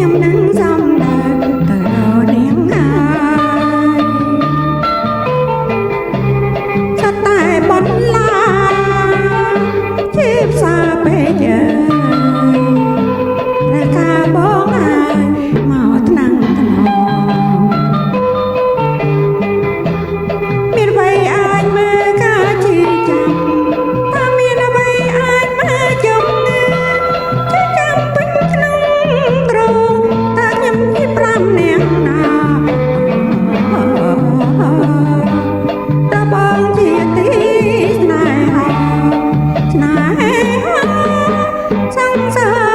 ខ្ញុំនឹងសំដៅទៅដល់នាងហើយសត្វតែបនឡាជាផ្សារពេករាកាបងហើយមកថ្នាំងថ្នមមានអ្វីអាចមើលការជាចាំថាមានអ្វីអាចមើលចំ Hãy subscribe